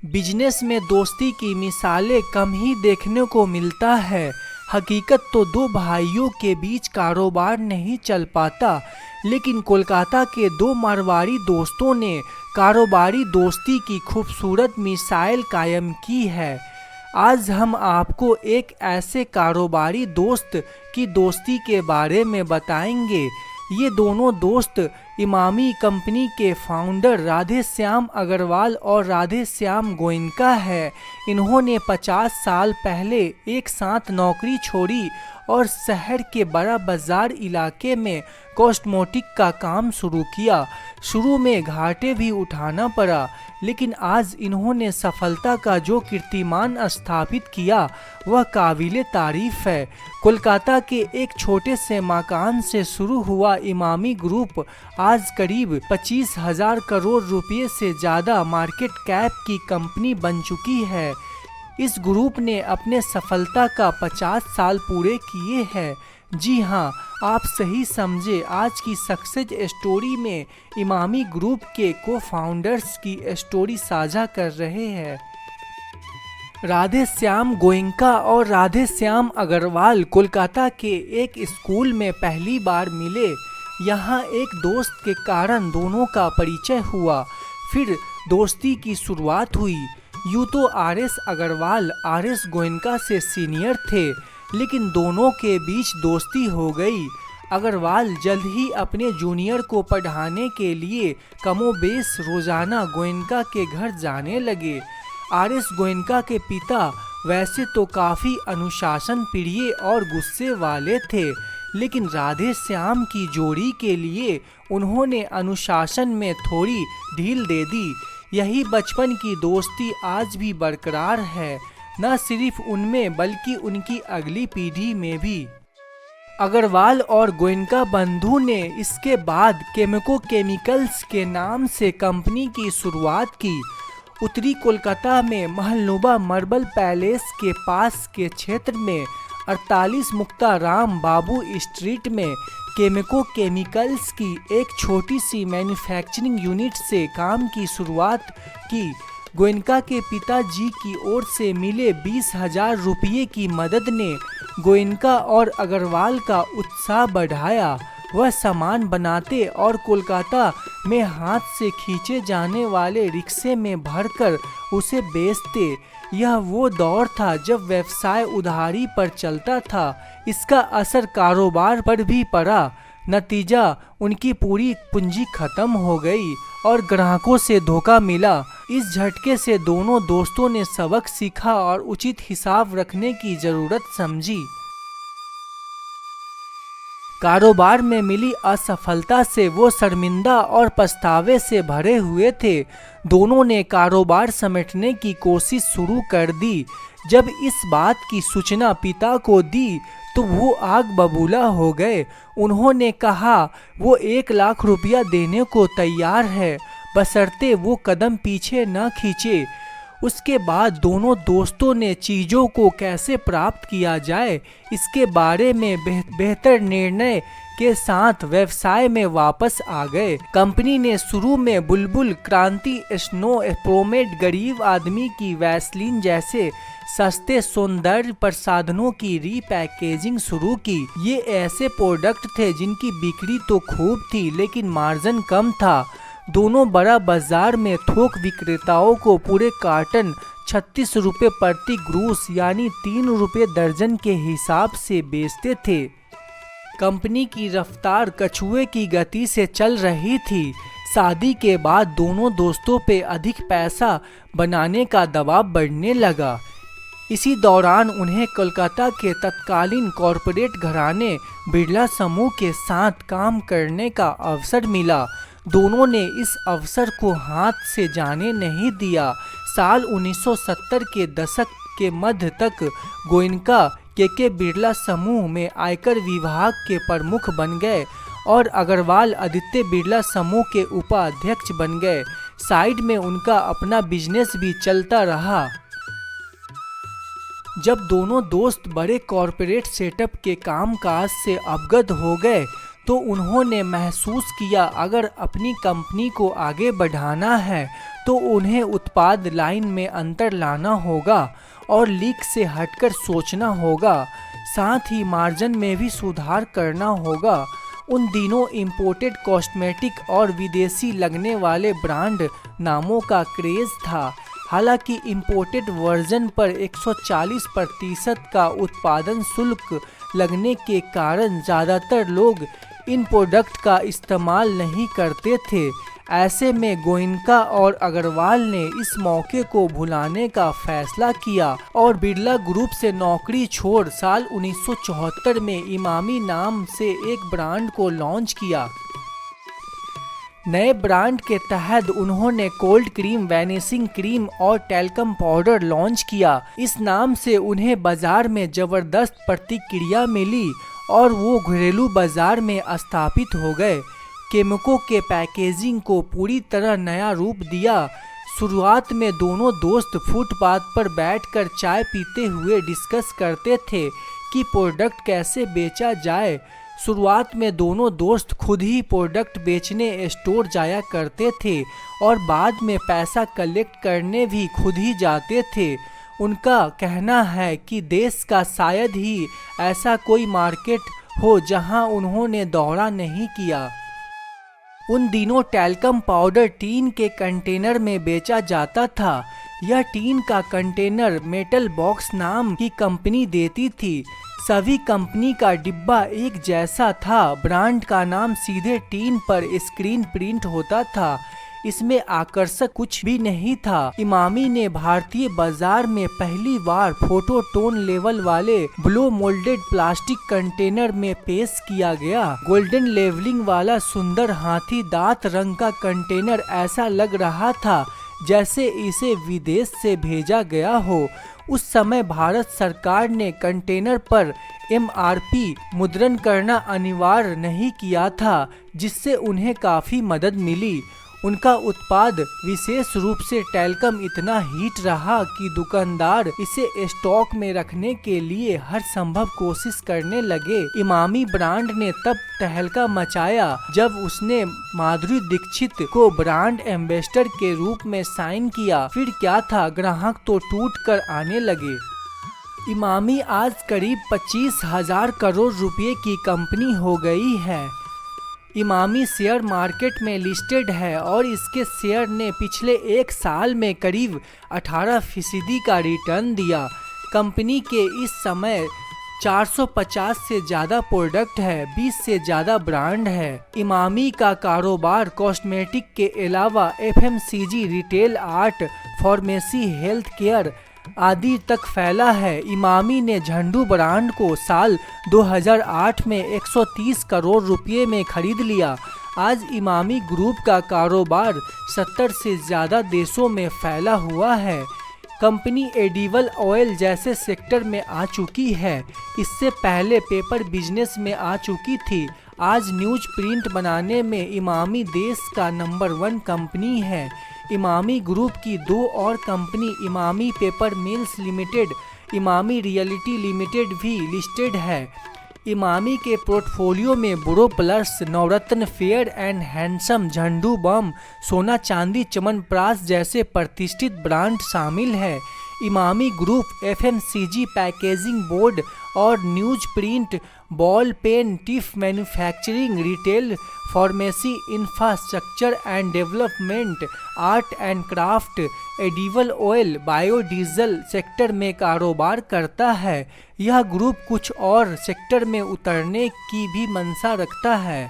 Business में दोस्ती की मिसालें कम ही देखने को मिलता है। हकीकत तो दो भाइयों के बीच कारोबार नहीं चल पाता, लेकिन कोलकाता के दो मारवाड़ी दोस्तों ने कारोबारी दोस्ती की खूबसूरत मिसाल कायम की है। आज हम आपको एक ऐसे कारोबारी दोस्त की दोस्ती के बारे में बताएंगे। ये दोनों दोस्त इमामी कंपनी के फाउंडर राधे श्याम अग्रवाल और राधे श्याम गोयनका है। इन्होंने 50 साल पहले एक साथ नौकरी छोड़ी और शहर के बड़ा बाजार इलाके में कॉस्मेटिक का काम शुरू किया। शुरू में घाटे भी उठाना पड़ा, लेकिन आज इन्होंने सफलता का जो कीर्तिमान स्थापित किया वह काबिले तारीफ है। कोलकाता के एक छोटे से मकान से शुरू हुआ इमामी ग्रुप आज करीब 25,000 करोड़ रुपए से ज़्यादा मार्केट कैप की कंपनी बन चुकी है। इस ग्रुप ने अपने सफलता का 50 साल पूरे किए हैं। जी हाँ, आप सही समझे। आज की सक्सेस स्टोरी में इमामी ग्रुप के को फाउंडर्स की स्टोरी साझा कर रहे हैं। राधे श्याम गोयनका और राधे श्याम अग्रवाल कोलकाता के एक स्कूल में पहली बार मिले। यहाँ एक दोस्त के कारण दोनों का परिचय हुआ, फिर दोस्ती की शुरुआत हुई। यूँ तो आर.एस. अग्रवाल आर.एस. गोयनका से सीनियर थे, लेकिन दोनों के बीच दोस्ती हो गई। अग्रवाल जल्द ही अपने जूनियर को पढ़ाने के लिए कमोबेश रोजाना गोयनका के घर जाने लगे। आर.एस. गोयनका के पिता वैसे तो काफ़ी अनुशासन प्रिय और गुस्से वाले थे, लेकिन राधे श्याम की जोड़ी के लिए उन्होंने अनुशासन में थोड़ी ढील दे दी। यही बचपन की दोस्ती आज भी बरकरार है, न सिर्फ उनमें बल्कि उनकी अगली पीढ़ी में भी। अग्रवाल और गोयनका बंधु ने इसके बाद केमिको केमिकल्स के नाम से कंपनी की शुरुआत की। उत्तरी कोलकाता में महलनुमा मार्बल पैलेस के पास के क्षेत्र में 48 मुक्ता राम बाबू स्ट्रीट में केमिको केमिकल्स की एक छोटी सी मैन्युफैक्चरिंग यूनिट से काम की शुरुआत की। गोयनका के पिताजी की ओर से मिले 20,000 रुपये की मदद ने गोयनका और अग्रवाल का उत्साह बढ़ाया। वह सामान बनाते और कोलकाता में हाथ से खींचे जाने वाले रिक्शे में भरकर उसे बेचते। यह वो दौर था जब व्यवसाय उधारी पर चलता था। इसका असर कारोबार पर भी पड़ा। नतीजा, उनकी पूरी पूंजी खत्म हो गई और ग्राहकों से धोखा मिला। इस झटके से दोनों दोस्तों ने सबक सीखा और उचित हिसाब रखने की जरूरत समझी। कारोबार में मिली असफलता से वो शर्मिंदा और पछतावे से भरे हुए थे। दोनों ने कारोबार समेटने की कोशिश शुरू कर दी। जब इस बात की सूचना पिता को दी तो वो आग बबूला हो गए। उन्होंने कहा वो 1 लाख रुपया देने को तैयार है, बशर्ते वो कदम पीछे न खींचे। उसके बाद दोनों दोस्तों ने चीज़ों को कैसे प्राप्त किया जाए इसके बारे में बेहतर निर्णय के साथ व्यवसाय में वापस आ गए। कंपनी ने शुरू में बुलबुल, क्रांति, स्नो प्रोमेड, गरीब आदमी की वैसलीन जैसे सस्ते सौंदर्य प्रसाधनों की रीपैकेजिंग शुरू की। ये ऐसे प्रोडक्ट थे जिनकी बिक्री तो खूब थी, लेकिन मार्जिन कम था। दोनों बड़ा बाजार में थोक विक्रेताओं को पूरे कार्टन 36 रुपये प्रति ग्रूस यानी 3 रुपये दर्जन के हिसाब से बेचते थे। कंपनी की रफ्तार कछुए की गति से चल रही थी। शादी के बाद दोनों दोस्तों पे अधिक पैसा बनाने का दबाव बढ़ने लगा। इसी दौरान उन्हें कोलकाता के तत्कालीन कॉरपोरेट घराने बिरला समूह के साथ काम करने का अवसर मिला। दोनों ने इस अवसर को हाथ से जाने नहीं दिया। साल 1970 के दशक के मध्य तक गोयनका के बिरला समूह में आयकर विभाग के प्रमुख बन गए और अग्रवाल आदित्य बिरला समूह के उपाध्यक्ष बन गए। साइड में उनका अपना बिजनेस भी चलता रहा। जब दोनों दोस्त बड़े कॉरपोरेट सेटअप के कामकाज से अवगत हो गए तो उन्होंने महसूस किया अगर अपनी कंपनी को आगे बढ़ाना है तो उन्हें उत्पाद लाइन में अंतर लाना होगा और लीक से हटकर सोचना होगा, साथ ही मार्जिन में भी सुधार करना होगा। उन दिनों इंपोर्टेड कॉस्मेटिक और विदेशी लगने वाले ब्रांड नामों का क्रेज़ था। हालांकि इंपोर्टेड वर्जन पर 140% का उत्पादन शुल्क लगने के कारण ज़्यादातर लोग इन प्रोडक्ट का इस्तेमाल नहीं करते थे। ऐसे में गोयनका और अग्रवाल ने इस मौके को भुलाने का फैसला किया और बिरला ग्रुप से नौकरी छोड़ साल 1974 में इमामी नाम से एक ब्रांड को लॉन्च किया। नए ब्रांड के तहत उन्होंने कोल्ड क्रीम, वैनिशिंग क्रीम और टैल्कम पाउडर लॉन्च किया। इस नाम से उन्हें बाजार में जबरदस्त प्रतिक्रिया मिली और वो घरेलू बाजार में स्थापित हो गए। केमिको के पैकेजिंग को पूरी तरह नया रूप दिया। शुरुआत में दोनों दोस्त फुटपाथ पर बैठकर चाय पीते हुए डिस्कस करते थे कि प्रोडक्ट कैसे बेचा जाए। शुरुआत में दोनों दोस्त खुद ही प्रोडक्ट बेचने स्टोर जाया करते थे और बाद में पैसा कलेक्ट करने भी खुद ही जाते थे। उनका कहना है कि देश का शायद ही ऐसा कोई मार्केट हो जहां उन्होंने दौरा नहीं किया। उन दिनों टैल्कम पाउडर टीन के कंटेनर में बेचा जाता था। यह टीन का कंटेनर मेटल बॉक्स नाम की कंपनी देती थी। सभी कंपनी का डिब्बा एक जैसा था। ब्रांड का नाम सीधे टीन पर स्क्रीन प्रिंट होता था। इसमें आकर्षक कुछ भी नहीं था। इमामी ने भारतीय बाजार में पहली बार फोटो टोन लेवल वाले ब्लो मोल्डेड प्लास्टिक कंटेनर में पेश किया गया। गोल्डन लेवलिंग वाला सुंदर हाथी दांत रंग का कंटेनर ऐसा लग रहा था जैसे इसे विदेश से भेजा गया हो। उस समय भारत सरकार ने कंटेनर पर MRP मुद्रण करना अनिवार्य नहीं किया था, जिससे उन्हें काफ़ी मदद मिली। उनका उत्पाद विशेष रूप से टैल्कम इतना हिट रहा कि दुकानदार इसे स्टॉक में रखने के लिए हर संभव कोशिश करने लगे। इमामी ब्रांड ने तब तहलका मचाया जब उसने माधुरी दीक्षित को ब्रांड एम्बेसडर के रूप में साइन किया। फिर क्या था, ग्राहक तो टूट कर आने लगे। इमामी आज करीब 25,000 करोड़ रुपए की कंपनी हो गई है। इमामी शेयर मार्केट में लिस्टेड है और इसके शेयर ने पिछले एक साल में करीब 18% का रिटर्न दिया। कंपनी के इस समय 450 से ज़्यादा प्रोडक्ट है, 20 से ज़्यादा ब्रांड है। इमामी का कारोबार कॉस्मेटिक के अलावा FMCG, retail, art, pharmacy, health care आदि तक फैला है। इमामी ने झंडू ब्रांड को साल 2008 में 130 करोड़ रुपए में खरीद लिया। आज इमामी ग्रुप का कारोबार 70 से ज़्यादा देशों में फैला हुआ है। कंपनी एडिबल ऑयल जैसे सेक्टर में आ चुकी है। इससे पहले पेपर बिजनेस में आ चुकी थी। आज न्यूज प्रिंट बनाने में इमामी देश का नंबर 1 कंपनी है। इमामी ग्रुप की 2 और company Emami paper mills limited, Emami realty limited भी लिस्टेड है। इमामी के पोर्टफोलियो में Boroplus, Navratna, Fair and Handsome, Zandu balm, Sona Chandi, Chyawanprash जैसे प्रतिष्ठित ब्रांड शामिल है। Emami group FMCG, packaging board और न्यूज प्रिंट, बॉल पेन, टिफ manufacturing, retail, pharmacy, infrastructure and development, art and craft, edible oil, biodiesel sector में कारोबार करता है। यह ग्रुप कुछ और सेक्टर में उतरने की भी मंशा रखता है।